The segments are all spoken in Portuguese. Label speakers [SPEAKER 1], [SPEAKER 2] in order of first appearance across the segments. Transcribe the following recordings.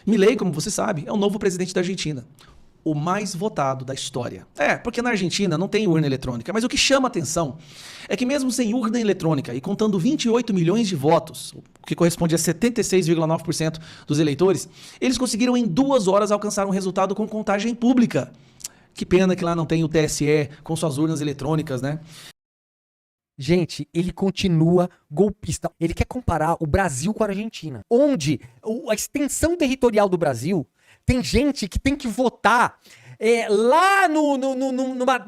[SPEAKER 1] Milei, como você sabe, é o novo presidente da Argentina. O mais votado da história. Porque na Argentina não tem urna eletrônica, mas o que chama atenção é que mesmo sem urna eletrônica e contando 28 milhões de votos, o que corresponde a 76,9% dos eleitores, eles conseguiram em 2 horas alcançar um resultado com contagem pública. Que pena que lá não tem o TSE com suas urnas eletrônicas, né?
[SPEAKER 2] Gente, ele continua golpista. Ele quer comparar o Brasil com a Argentina, onde a extensão territorial do Brasil tem gente que tem que votar lá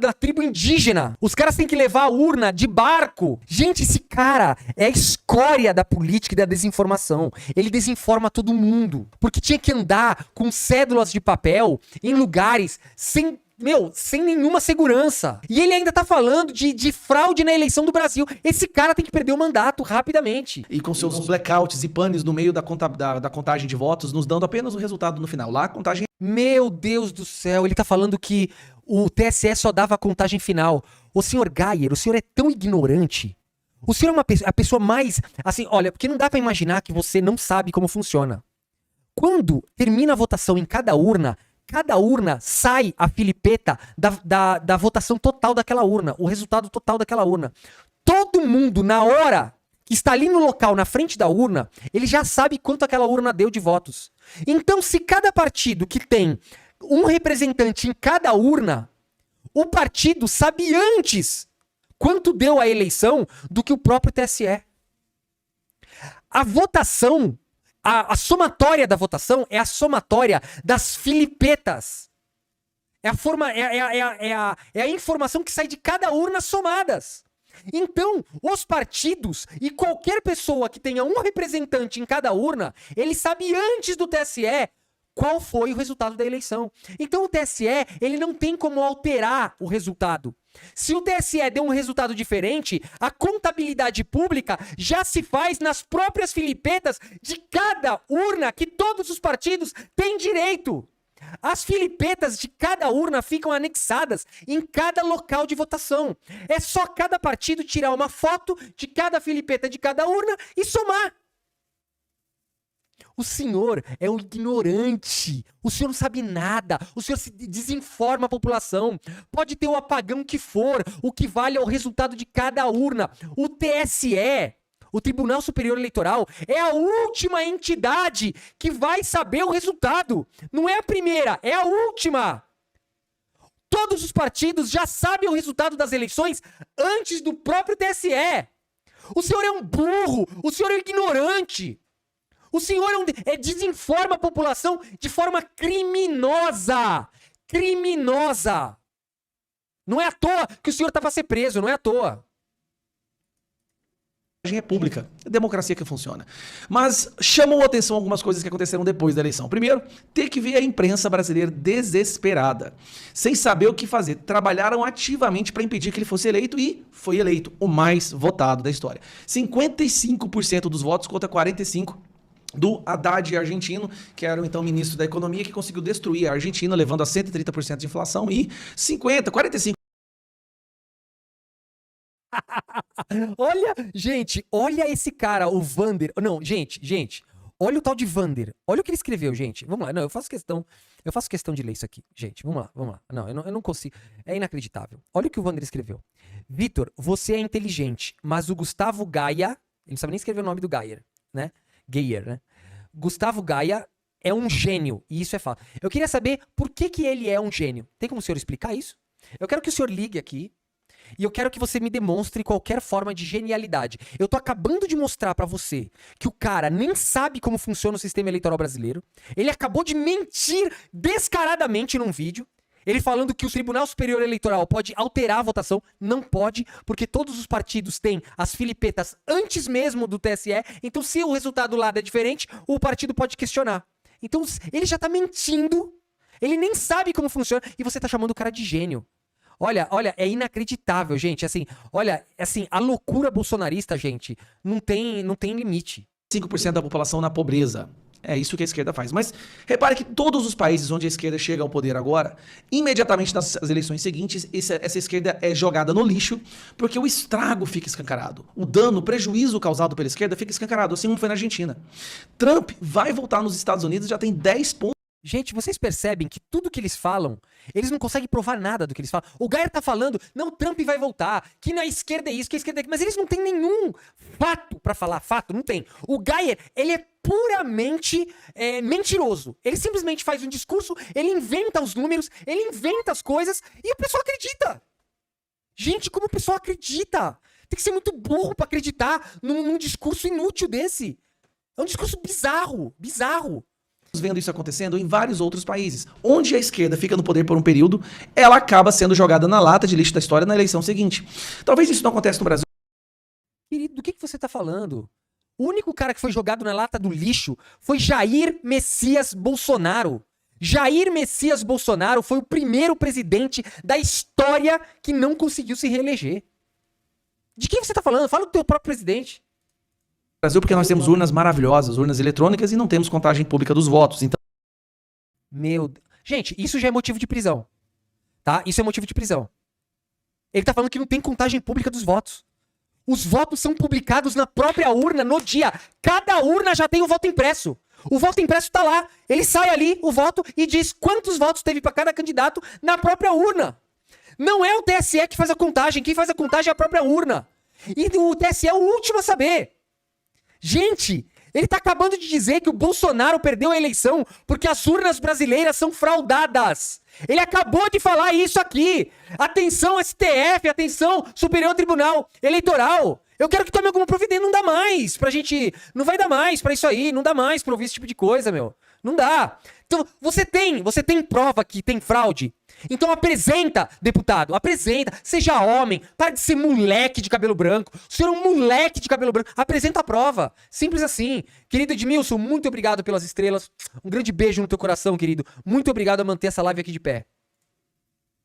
[SPEAKER 2] na tribo indígena. Os caras têm que levar a urna de barco. Gente, esse cara é a escória da política e da desinformação. Ele desinforma todo mundo. Porque tinha que andar com cédulas de papel em lugares sem nenhuma segurança. E ele ainda tá falando de fraude na eleição do Brasil. Esse cara tem que perder o mandato rapidamente.
[SPEAKER 1] E com seus blackouts e panes no meio da contagem de votos, nos dando apenas o resultado no final. Lá a contagem...
[SPEAKER 2] Meu Deus do céu, ele tá falando que o TSE só dava a contagem final. O senhor Geyer, o senhor é tão ignorante. O senhor é a pessoa mais... Assim, olha, porque não dá pra imaginar que você não sabe como funciona. Quando termina a votação em cada urna sai a filipeta da votação total daquela urna, o resultado total daquela urna. Todo mundo, na hora que está ali no local, na frente da urna, ele já sabe quanto aquela urna deu de votos. Então, se cada partido que tem um representante em cada urna, o partido sabe antes quanto deu a eleição do que o próprio TSE. A votação... A somatória da votação é a somatória das filipetas. É a informação que sai de cada urna somadas. Então, os partidos e qualquer pessoa que tenha um representante em cada urna, ele sabe antes do TSE qual foi o resultado da eleição. Então, o TSE, ele não tem como alterar o resultado. Se o TSE deu um resultado diferente, a contabilidade pública já se faz nas próprias filipetas de cada urna que todos os partidos têm direito. As filipetas de cada urna ficam anexadas em cada local de votação. É só cada partido tirar uma foto de cada filipeta de cada urna e somar. O senhor é um ignorante. O senhor não sabe nada. O senhor se desinforma a população. Pode ter o apagão que for. O que vale é o resultado de cada urna. O TSE, o Tribunal Superior Eleitoral, é a última entidade que vai saber o resultado. Não é a primeira, é a última. Todos os partidos já sabem o resultado das eleições antes do próprio TSE. O senhor é um burro. O senhor é um ignorante. O senhor desinforma a população de forma criminosa. Criminosa. Não é à toa que o senhor tá para ser preso, não é à toa.
[SPEAKER 1] É pública, é democracia que funciona. Mas chamou a atenção algumas coisas que aconteceram depois da eleição. Primeiro, ter que ver a imprensa brasileira desesperada, sem saber o que fazer. Trabalharam ativamente para impedir que ele fosse eleito e foi eleito o mais votado da história. 55% dos votos contra 45% do Haddad argentino, que era o então ministro da Economia, que conseguiu destruir a Argentina, levando a 130% de inflação e 45%.
[SPEAKER 2] Olha, gente, olha esse cara, o Vander. Não, gente, olha o tal de Vander. Olha o que ele escreveu, gente. Vamos lá, não, eu faço questão de ler isso aqui. Gente, vamos lá. Não, eu não consigo. É inacreditável. Olha o que o Vander escreveu. Vitor, você é inteligente, mas o Gustavo Gaia, ele não sabe nem escrever o nome do Geyer, né? Geyer, né? Gustavo Gaia é um gênio, e isso é fato. Eu queria saber por que ele é um gênio. Tem como o senhor explicar isso? Eu quero que o senhor ligue aqui e eu quero que você me demonstre qualquer forma de genialidade. Eu tô acabando de mostrar pra você que o cara nem sabe como funciona o sistema eleitoral brasileiro. Ele acabou de mentir descaradamente num vídeo. Ele falando que o Tribunal Superior Eleitoral pode alterar a votação. Não pode, porque todos os partidos têm as filipetas antes mesmo do TSE. Então, se o resultado lá é diferente, o partido pode questionar. Então, ele já tá mentindo. Ele nem sabe como funciona. E você tá chamando o cara de gênio. Olha, é inacreditável, gente. Assim, olha, assim, a loucura bolsonarista, gente, não tem limite.
[SPEAKER 1] 5% da população na pobreza. É isso que a esquerda faz. Mas repare que todos os países onde a esquerda chega ao poder agora, imediatamente nas eleições seguintes, essa esquerda é jogada no lixo, porque o estrago fica escancarado. O dano, o prejuízo causado pela esquerda fica escancarado, assim como foi na Argentina. Trump vai voltar nos Estados Unidos, já tem 10 pontos.
[SPEAKER 2] Gente, vocês percebem que tudo que eles falam, eles não conseguem provar nada do que eles falam. O Geyer tá falando, não, Trump vai voltar, que na esquerda é isso, que a esquerda é aquilo, mas eles não têm nenhum fato pra falar, fato, não tem. O Geyer, ele é puramente mentiroso. Ele simplesmente faz um discurso, ele inventa os números, ele inventa as coisas e o pessoal acredita. Gente, como o pessoal acredita? Tem que ser muito burro pra acreditar num discurso inútil desse. É um discurso bizarro, bizarro.
[SPEAKER 1] Vendo isso acontecendo em vários outros países. Onde a esquerda fica no poder por um período, ela acaba sendo jogada na lata de lixo da história na eleição seguinte. Talvez isso não aconteça no Brasil.
[SPEAKER 2] Querido, do que você tá falando? O único cara que foi jogado na lata do lixo foi Jair Messias Bolsonaro. Jair Messias Bolsonaro foi o primeiro presidente da história que não conseguiu se reeleger. De quem você tá falando? Fala do teu próprio presidente.
[SPEAKER 1] Brasil porque nós temos urnas maravilhosas, urnas eletrônicas e não temos contagem pública dos votos. Então,
[SPEAKER 2] meu Deus. Gente, isso já é motivo de prisão. Tá? Isso é motivo de prisão. Ele tá falando que não tem contagem pública dos votos. Os votos são publicados na própria urna no dia. Cada urna já tem o voto impresso. O voto impresso tá lá. Ele sai ali, o voto, e diz quantos votos teve para cada candidato na própria urna. Não é o TSE que faz a contagem. Quem faz a contagem é a própria urna. E o TSE é o último a saber. Gente, ele tá acabando de dizer que o Bolsonaro perdeu a eleição porque as urnas brasileiras são fraudadas. Ele acabou de falar isso aqui. Atenção STF, atenção Superior Tribunal Eleitoral. Eu quero que tome alguma providência. Não dá mais pra gente... Não vai dar mais pra isso aí. Não dá mais pra ouvir esse tipo de coisa, meu. Não dá. Então, você tem prova que tem fraude? Então apresenta, deputado, apresenta. Seja homem, para de ser moleque de cabelo branco. O senhor é um moleque de cabelo branco. Apresenta a prova. Simples assim. Querido Edmilson, muito obrigado pelas estrelas. Um grande beijo no teu coração, querido. Muito obrigado a manter essa live aqui de pé.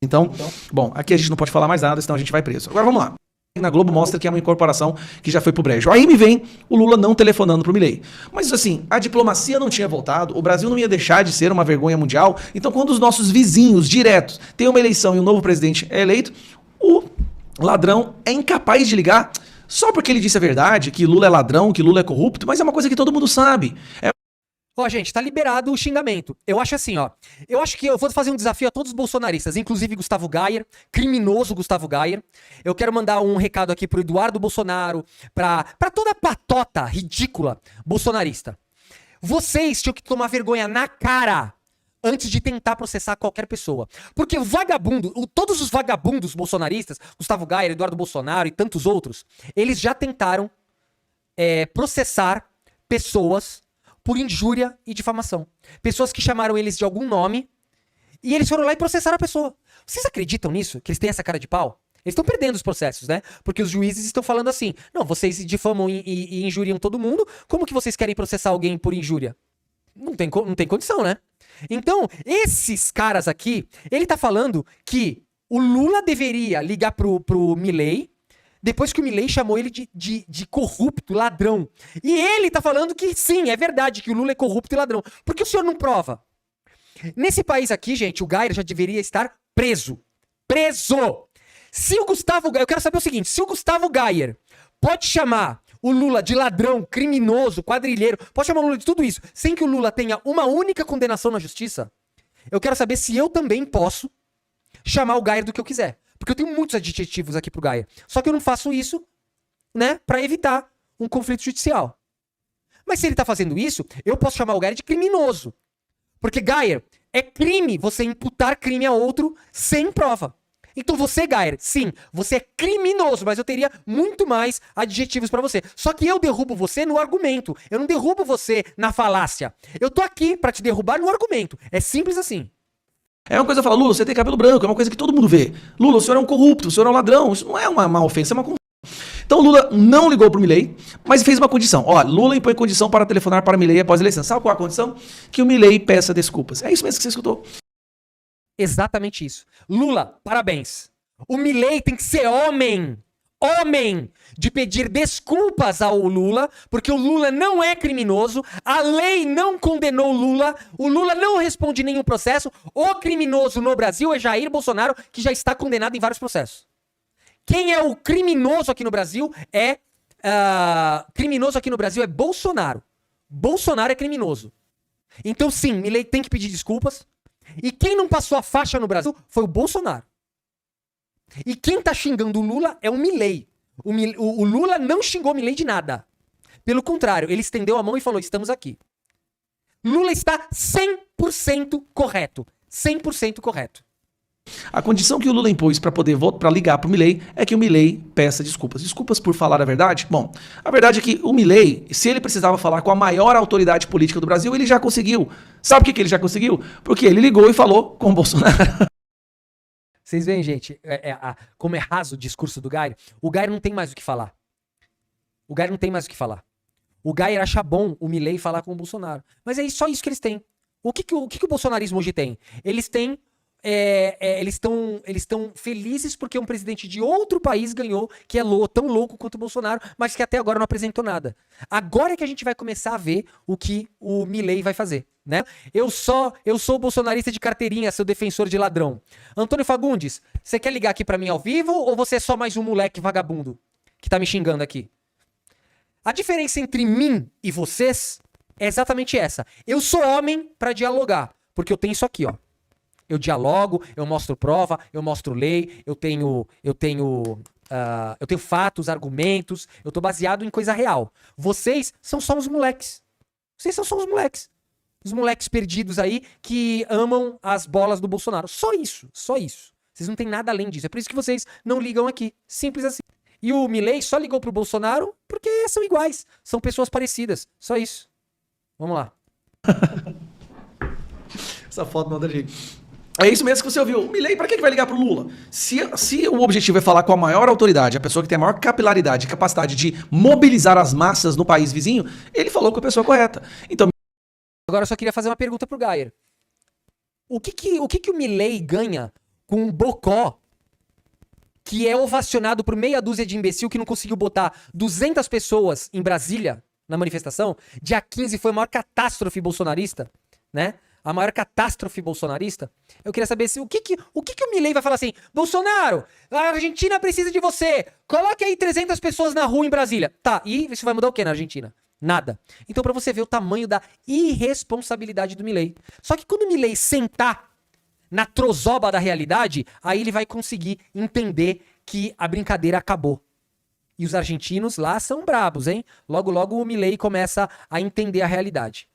[SPEAKER 1] Então, bom, aqui a gente não pode falar mais nada, senão a gente vai preso. Agora vamos lá. Na Globo mostra que é uma incorporação que já foi pro brejo. Aí me vem o Lula não telefonando pro Milei. Mas assim, a diplomacia não tinha voltado, o Brasil não ia deixar de ser uma vergonha mundial. Então quando os nossos vizinhos diretos têm uma eleição e um novo presidente é eleito, o ladrão é incapaz de ligar só porque ele disse a verdade, que Lula é ladrão, que Lula é corrupto, mas é uma coisa que todo mundo sabe.
[SPEAKER 2] Ó, gente, tá liberado o xingamento. Eu acho assim, ó. Eu acho que eu vou fazer um desafio a todos os bolsonaristas, inclusive Gustavo Geyer, criminoso Gustavo Geyer. Eu quero mandar um recado aqui pro Eduardo Bolsonaro, pra toda a patota ridícula bolsonarista. Vocês tinham que tomar vergonha na cara antes de tentar processar qualquer pessoa. Porque o vagabundo, todos os vagabundos bolsonaristas, Gustavo Geyer, Eduardo Bolsonaro e tantos outros, eles já tentaram processar pessoas por injúria e difamação. Pessoas que chamaram eles de algum nome e eles foram lá e processaram a pessoa. Vocês acreditam nisso? Que eles têm essa cara de pau? Eles estão perdendo os processos, né? Porque os juízes estão falando assim, não, vocês difamam e injuriam todo mundo, como que vocês querem processar alguém por injúria? Não tem condição, né? Então, esses caras aqui, ele tá falando que o Lula deveria ligar pro Milei, depois que o Milei chamou ele de corrupto, ladrão. E ele tá falando que sim, é verdade que o Lula é corrupto e ladrão. Por que o senhor não prova? Nesse país aqui, gente, o Geyer já deveria estar preso. Preso! Se o Gustavo Geyer... Eu quero saber o seguinte, se o Gustavo Geyer pode chamar o Lula de ladrão, criminoso, quadrilheiro, pode chamar o Lula de tudo isso, sem que o Lula tenha uma única condenação na justiça, eu quero saber se eu também posso chamar o Geyer do que eu quiser. Porque eu tenho muitos adjetivos aqui pro Geyer. Só que eu não faço isso, né, pra evitar um conflito judicial. Mas se ele tá fazendo isso, eu posso chamar o Geyer de criminoso. Porque, Geyer, é crime você imputar crime a outro sem prova. Então você, Geyer, sim, você é criminoso, mas eu teria muito mais adjetivos pra você. Só que eu derrubo você no argumento. Eu não derrubo você na falácia. Eu tô aqui pra te derrubar no argumento. É simples assim.
[SPEAKER 1] É uma coisa falar, Lula, você tem cabelo branco, é uma coisa que todo mundo vê. Lula, o senhor é um corrupto, o senhor é um ladrão. Isso não é uma ofensa, é uma conversa. Então Lula não ligou pro Milei, mas fez uma condição. Ó, Lula impõe condição para telefonar para Milei após a eleição. Sabe qual é a condição? Que o Milei peça desculpas. É isso mesmo que você escutou.
[SPEAKER 2] Exatamente isso. Lula, parabéns. O Milei tem que ser homem. homem de pedir desculpas ao Lula, porque o Lula não é criminoso, a lei não condenou o Lula não responde nenhum processo, o criminoso no Brasil é Jair Bolsonaro, que já está condenado em vários processos. Quem é o criminoso aqui no Brasil é Bolsonaro. Bolsonaro é criminoso. Então sim, Milei tem que pedir desculpas. E quem não passou a faixa no Brasil foi o Bolsonaro. E quem tá xingando o Lula é o Milei. O Lula não xingou o Milei de nada. Pelo contrário, ele estendeu a mão e falou, estamos aqui. Lula está 100% correto. 100% correto.
[SPEAKER 1] A condição que o Lula impôs para ligar para o Milei é que o Milei peça desculpas. Desculpas por falar a verdade? Bom, a verdade é que o Milei, se ele precisava falar com a maior autoridade política do Brasil, ele já conseguiu. Sabe o que ele já conseguiu? Porque ele ligou e falou com o Bolsonaro.
[SPEAKER 2] Vocês veem, gente, como é raso o discurso do Geyer? O Geyer não tem mais o que falar. O Geyer não tem mais o que falar. O Geyer acha bom o Milei falar com o Bolsonaro. Mas é só isso que eles têm. O que o bolsonarismo hoje tem? Eles têm... eles estão felizes porque um presidente de outro país ganhou, que é tão louco quanto o Bolsonaro, mas que até agora não apresentou nada. Agora é que a gente vai começar a ver o que o Milei vai fazer, né? Eu sou bolsonarista de carteirinha, seu defensor de ladrão. Antônio Fagundes, você quer ligar aqui pra mim ao vivo ou você é só mais um moleque vagabundo que tá me xingando aqui? A diferença entre mim e vocês é exatamente essa. Eu sou homem pra dialogar, porque eu tenho isso aqui, ó. Eu dialogo, eu mostro prova, eu mostro lei, eu tenho fatos, argumentos, eu tô baseado em coisa real. Vocês são só os moleques. Vocês são só os moleques. Os moleques perdidos aí que amam as bolas do Bolsonaro. Só isso, só isso. Vocês não tem nada além disso. É por isso que vocês não ligam aqui. Simples assim. E o Milei só ligou pro Bolsonaro porque são iguais. São pessoas parecidas. Só isso. Vamos lá.
[SPEAKER 1] Essa foto não dá jeito. É isso mesmo que você ouviu. O Milei, pra que vai ligar pro Lula? Se o objetivo é falar com a maior autoridade, a pessoa que tem a maior capilaridade e capacidade de mobilizar as massas no país vizinho, ele falou com a pessoa correta. Então,
[SPEAKER 2] agora eu só queria fazer uma pergunta pro Geyer. O que o Milei ganha com um bocó que é ovacionado por meia dúzia de imbecil que não conseguiu botar 200 pessoas em Brasília na manifestação? Dia 15 foi a maior catástrofe bolsonarista, né? A maior catástrofe bolsonarista. Eu queria saber o que o Milei vai falar assim: Bolsonaro, a Argentina precisa de você. Coloque aí 300 pessoas na rua em Brasília. Tá, e isso vai mudar o que na Argentina? Nada. Então pra você ver o tamanho da irresponsabilidade do Milei. Só que quando o Milei sentar na trozoba da realidade, aí ele vai conseguir entender que a brincadeira acabou. E os argentinos lá são brabos, hein? Logo, logo o Milei começa a entender a realidade.